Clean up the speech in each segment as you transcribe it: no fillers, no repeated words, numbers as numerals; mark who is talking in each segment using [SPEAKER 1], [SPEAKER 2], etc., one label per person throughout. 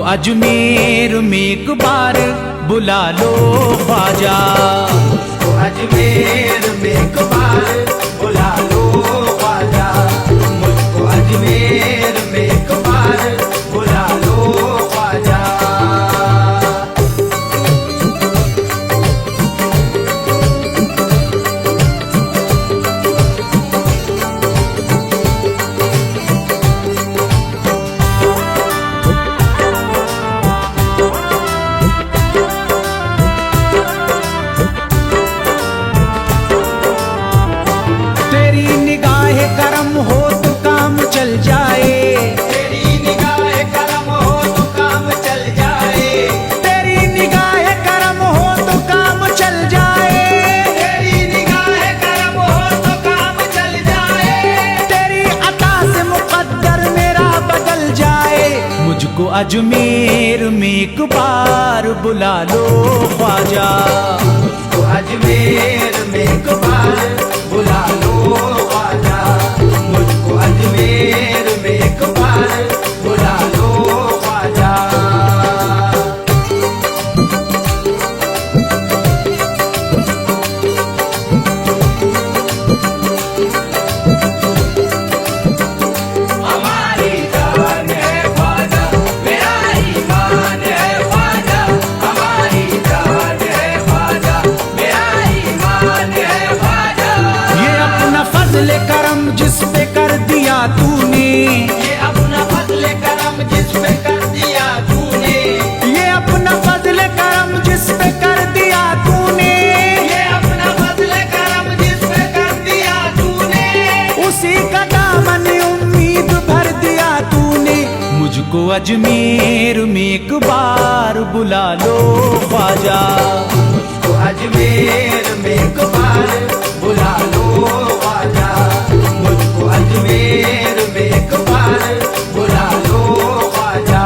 [SPEAKER 1] अजमेर में एक बार बुला लो ख्वाजा।
[SPEAKER 2] मुझको अजमेर में एक बार बुला लो ख्वाजा। मुझको अजमेर में एक बार बुला लो ख्वाजा।
[SPEAKER 1] करम हो तो काम चल जाए,
[SPEAKER 2] तेरी निगाह करम हो तो काम चल जाए।
[SPEAKER 1] तेरी निगाह करम हो तो काम चल जाए।
[SPEAKER 2] तेरी निगाह करम हो तो काम चल जाए।
[SPEAKER 1] तेरी अता से मुकद्दर मेरा बदल जाए। मुझको अजमेर में एक बार बुला लो ख्वाजा।
[SPEAKER 2] मुझको अजमेर में एक बार बुला लो ख्वाजा। मुझको अजमेर में एक बार बुला लो ख्वाजा। हमारी जान है ख्वाजा, मेरा ईमान है ख्वाजा। हमारी जान है ख्वाजा, मेरा ईमान है ख्वाजा।
[SPEAKER 1] ये अपना फजल करम जिस पे कर दिया तूने,
[SPEAKER 2] ये अपना फजल करम जिस पे कर दिया तूने।
[SPEAKER 1] ये अपना फजल करम जिस पे कर दिया तूने।
[SPEAKER 2] ये अपना फजल करम जिस पे कर दिया तूने।
[SPEAKER 1] उसी का दामन उम्मीद भर दिया तूने। मुझको अजमेर में एक बार बुला लो ख्वाजा।
[SPEAKER 2] मुझको अजमेर में एक बार बुला लो ख्वाजा। मुझको अजमेर में एक बार बुला लो ख्वाजा।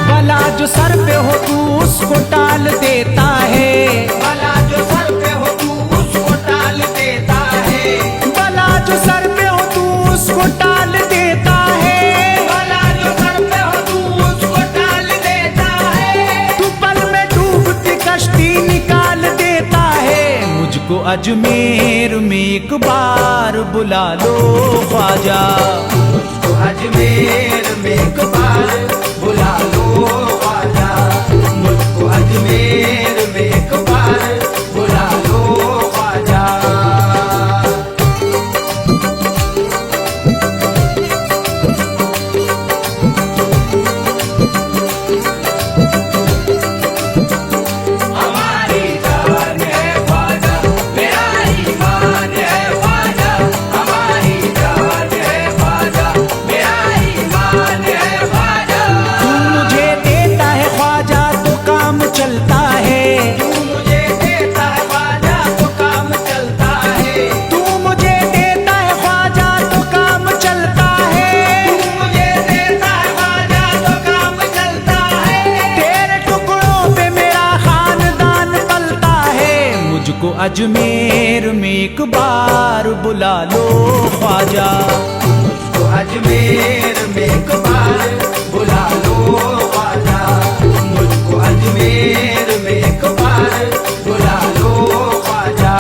[SPEAKER 1] भला जो सर पे हो तू उसको टाल देता है।
[SPEAKER 2] भला जो सर पे हो तू उसको टाल देता है।
[SPEAKER 1] भला जो सर पे हो तू उसको टाल देता है।
[SPEAKER 2] भला जो सर पे हो तू उसको टाल देता है।
[SPEAKER 1] तू पल में डूबती कश्ती निकाल देता है। मुझको अजमेर में एक बार बुला लो ख्वाजा।
[SPEAKER 2] मुझको अजमेर में एक बार बुला लो ख्वाजा। मुझको अजमेर में एक बार बुला लो ख्वाजा। हमारी जान है ख्वाजा, मेरा ईमान है ख्वाजा। हमारी जान है ख्वाजा, मेरा ईमान है ख्वाजा।
[SPEAKER 1] तू मुझे देता है ख्वाजा तो काम चलता है।
[SPEAKER 2] तू मुझे देता है ख्वाजा तो काम चलता है।
[SPEAKER 1] तू मुझे देता है ख्वाजा तो काम चलता है।
[SPEAKER 2] तू मुझे देता है ख्वाजा तो काम चलता है।
[SPEAKER 1] तेरे टुकड़ों पे मेरा खानदान पलता है। मुझको अजमेर में एक बार बुला लो ख्वाजा।
[SPEAKER 2] मुझको अजमेर में एक बार बुला लो ख्वाजा। मुझको अजमेर में एक बार बुला लो ख्वाजा।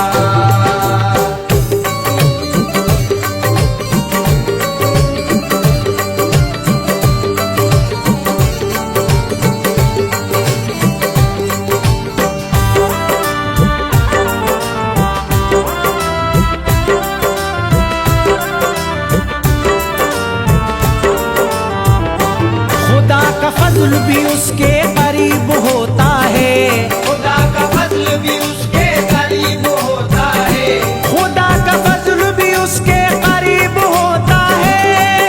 [SPEAKER 1] खुदा का फजल भी उसके करीब होता है।
[SPEAKER 2] खुदा का फजल भी उसके करीब होता है।
[SPEAKER 1] खुदा का फजल भी उसके करीब होता है।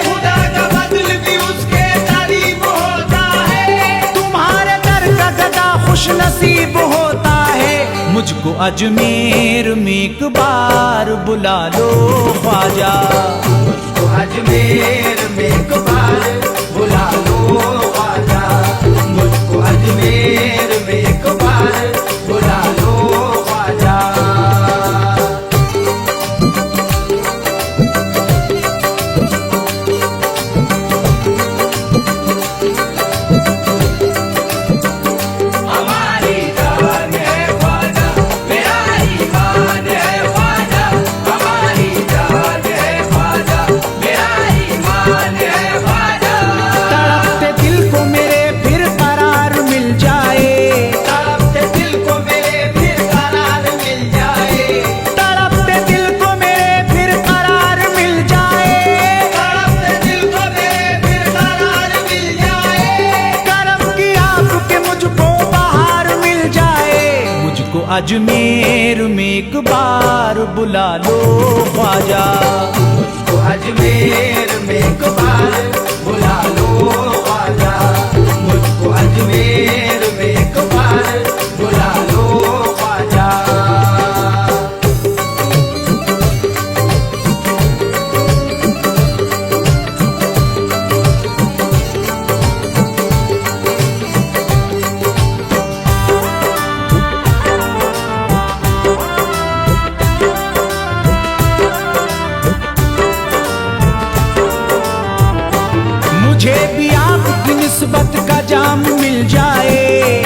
[SPEAKER 2] खुदा का फजल भी उसके करीब होता है।
[SPEAKER 1] तुम्हारे दर का गदा खुश नसीब होता है। मुझको अजमेर में एक बार बुला लो ख्वाजा।
[SPEAKER 2] मुझको अजमेर में एक बार बुला लो ख्वाजा। मुझको अजमेर में एक बार बुला लो ख्वाजा। हमारी जान है ख्वाजा, मेरा ईमान है ख्वाजा। हमारी जान है ख्वाजा, मेरा ईमान है ख्वाजा।
[SPEAKER 1] तड़पते दिल को मेरे फिर करार मिल जाए।
[SPEAKER 2] तड़पते दिल को मेरे फिर करार मिल जाए।
[SPEAKER 1] तड़पते दिल को मेरे फिर करार मिल जाए।
[SPEAKER 2] तड़पते दिल को मेरे फिर करार मिल जाए।
[SPEAKER 1] करम की आपके मुझको बाहर मिल जाए। मुझको अजमेर में एक बार बुला लो ख्वाजा।
[SPEAKER 2] मुझको अजमेर में एक बार बुला लो ख्वाजा। मुझको अजमेर में एक बार बुला लो ख्वाजा।
[SPEAKER 1] मुझे भी आपकी निस्बत का जाम मिल जाए।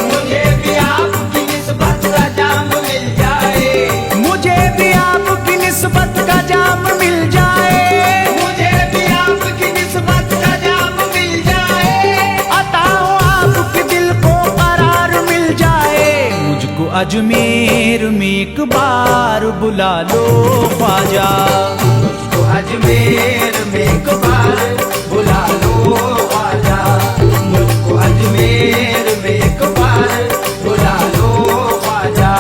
[SPEAKER 2] मुझे भी आपकी निस्बत का जाम मिल जाए।
[SPEAKER 1] मुझे भी आपकी निस्बत का जाम मिल जाए।
[SPEAKER 2] मुझे भी आपकी निस्बत का जाम मिल जाए।
[SPEAKER 1] अताओ आपके दिल को करार मिल जाए। मुझको अजमेर में एक बार बुला लो ख्वाजा।
[SPEAKER 2] मुझको अजमेर में एक बार बुला लो ख्वाजा। मुझको अजमेर में एक बार बुला लो ख्वाजा।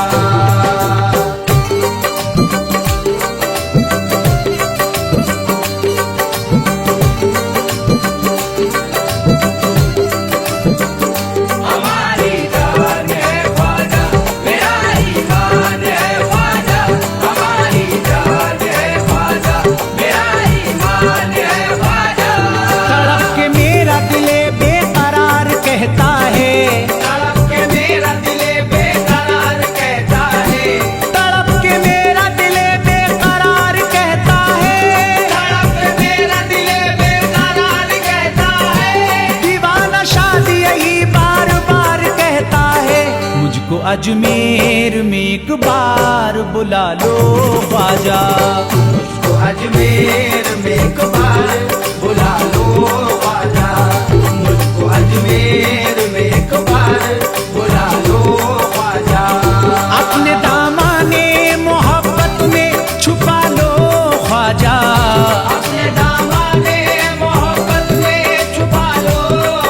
[SPEAKER 2] हमारी जान है ख्वाजा, मेरा ईमान है ख्वाजा। हमारी जान है ख्वाजा, मेरा ईमान है ख्वाजा।
[SPEAKER 1] तड़प के मेरा दिले बेकरार कहता है।
[SPEAKER 2] तड़प के मेरा दिले बेकरार कहता है।
[SPEAKER 1] तड़प के मेरा दिले बेकरार कहता है।
[SPEAKER 2] तड़प के मेरा दिले बेकरार कहता है।
[SPEAKER 1] दीवाना शादी यही बार बार कहता है। मुझको अजमेर में एक बार बुला लो ख्वाजा।
[SPEAKER 2] मुझको अजमेर में एक बार बुला लो ख्वाजा। मुझको अजमेर में एक बार बुला लो ख्वाजा।
[SPEAKER 1] अपने दामाने मोहब्बत में छुपा लो ख्वाजा।
[SPEAKER 2] अपने दामाने मोहब्बत में छुपा लो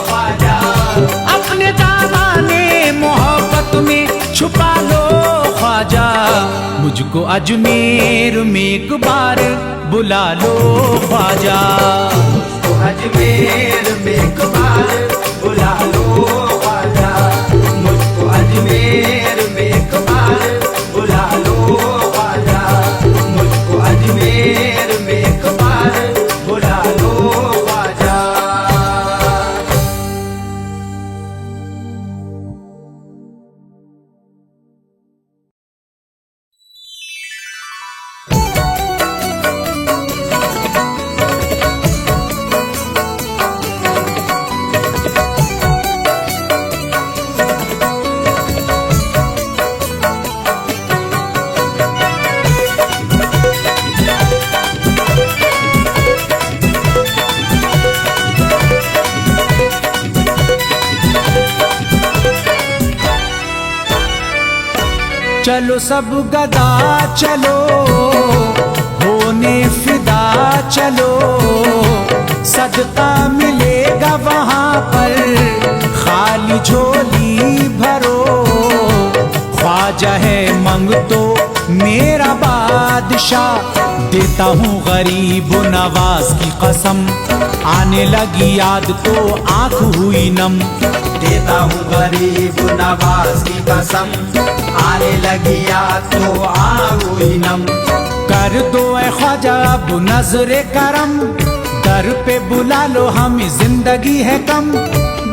[SPEAKER 2] ख्वाजा।
[SPEAKER 1] अपने दामाने मोहब्बत में छुपा लो ख्वाजा। मुझको अजमेर में एक बार बुला लो ख्वाजा।
[SPEAKER 2] मुझको अजमेर में एक बार बुला लो ख्वाजा। मुझको अजमेर में एक बार बुला लो ख्वाजा। मुझको अजमेर में एक बार बुला लो ख्वाजा।
[SPEAKER 1] चलो सब गदा चलो होने फिदा चलो। सदका मिलेगा वहां पर खाली झोली भरो। ख्वाजा है मंग तो मेरा बार बादशाह, देता हूँ गरीब नवाज की कसम, आने लगी याद तो आंख हुई नम।
[SPEAKER 2] देता हूँ गरीब नवाज की कसम, आने लगी याद तो आंख हुई नम।
[SPEAKER 1] कर दो ऐ ख्वाजा अब नजरे करम, दर पे बुला लो हमें जिंदगी है कम,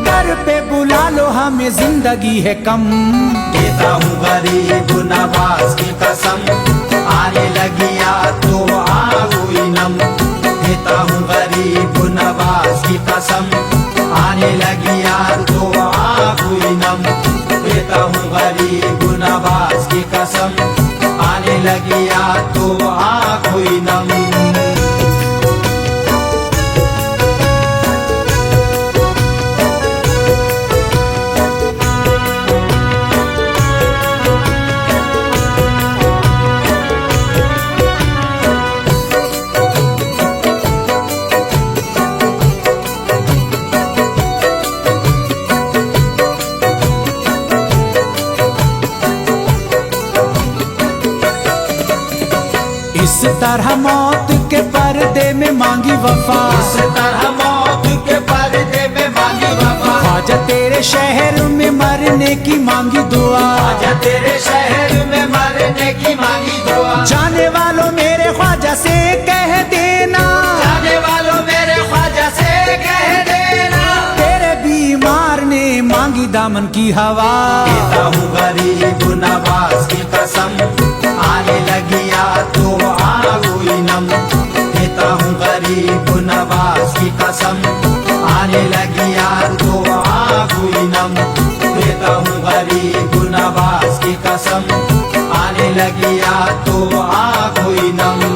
[SPEAKER 1] दर पे बुला लो हमें जिंदगी है कम।
[SPEAKER 2] देता हूँ गरीब नवाज की कसम, आने लगी याद तो आंख हुई नम। देता हूँ गरीब नवाज की कसम, आने लगी याद तो आंख हुई नम। देता हूँ गरीब नवाज की कसम, आने लगी याद तो आंख हुई नम।
[SPEAKER 1] इस तरह मौत के पर्दे में मांगी वफा,
[SPEAKER 2] इस तरह मौत के पर्दे में मांगी वफा।
[SPEAKER 1] ख्वाजा तेरे शहर में मरने की मांगी दुआ,
[SPEAKER 2] ख्वाजा तेरे शहर में मरने की मांगी दुआ।
[SPEAKER 1] जाने वालों मेरे ख्वाजा से कह देना,
[SPEAKER 2] जाने वालों मेरे ख्वाजा से कह देना,
[SPEAKER 1] तेरे बीमार ने मांगी दामन की हवा।
[SPEAKER 2] देता हूँ गरीब नवाज की कसम, आने लगी याद तो आंख हुई नम। देता हूँ गरीब नवाज की कसम, आने लगी याद तो आंख हुई नम। देता हूँ गरीब नवाज की कसम, आने लगी याद तो आंख हुई नम।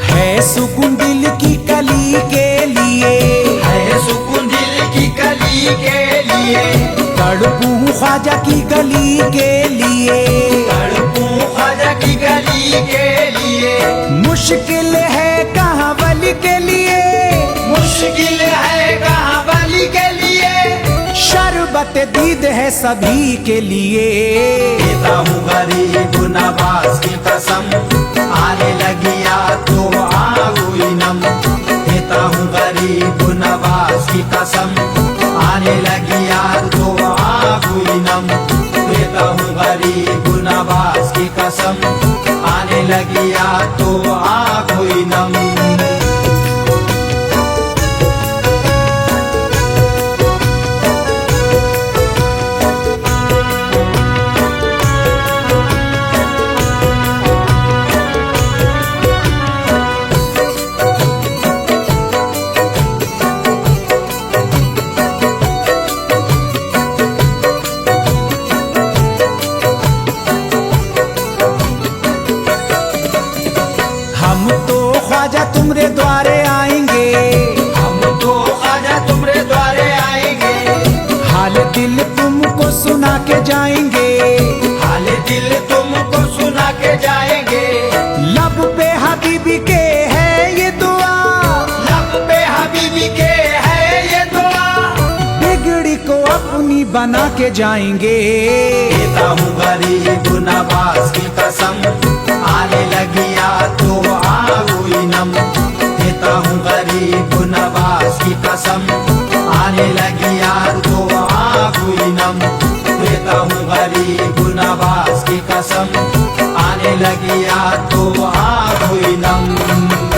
[SPEAKER 1] है सुकून दिल की कली के लिए,
[SPEAKER 2] है सुकून दिल की कली के लिए,
[SPEAKER 1] तड़पूं ख्वाजा की गली के लिए।
[SPEAKER 2] तड़पूं ख्वाजा की गली के लिए,
[SPEAKER 1] मुश्किल है कहाँ वली के लिए,
[SPEAKER 2] मुश्किल है कहाँ वली के लिए।
[SPEAKER 1] शरबत दीद है सभी के लिए।
[SPEAKER 2] देता हूँ गरीब नवाज की कसम, आने लगी याद तो आंख हुई नम। देता हूँ गरीब नवाज की कसम, आने लगी याद तो आंख हुई नम। देता हूँ गरीब नवाज की कसम, आने लगी याद तो आंख हुई नम।
[SPEAKER 1] हम तो ख्वाजा तुम्हारे द्वारे आएंगे,
[SPEAKER 2] हम तो ख्वाजा तुम्हारे द्वारे आएंगे,
[SPEAKER 1] हाल दिल तुमको सुना के जाएंगे,
[SPEAKER 2] हाल दिल तुमको सुना के जाएंगे।
[SPEAKER 1] लब पे हबीबी के है ये दुआ,
[SPEAKER 2] लब पे हबीबी के है ये दुआ।
[SPEAKER 1] बिगड़ी को अपनी बना के जाएंगे।
[SPEAKER 2] देता हूँ गरीब नवाज की कसम, आने लगी याद तो आंख हुई नम। देता हूँ गरीब नवाज की कसम, आने लगी याद तो आंख हुई नम। देता हूँ गरीब नवाज की कसम, आने लगी याद तो आंख हुई नम।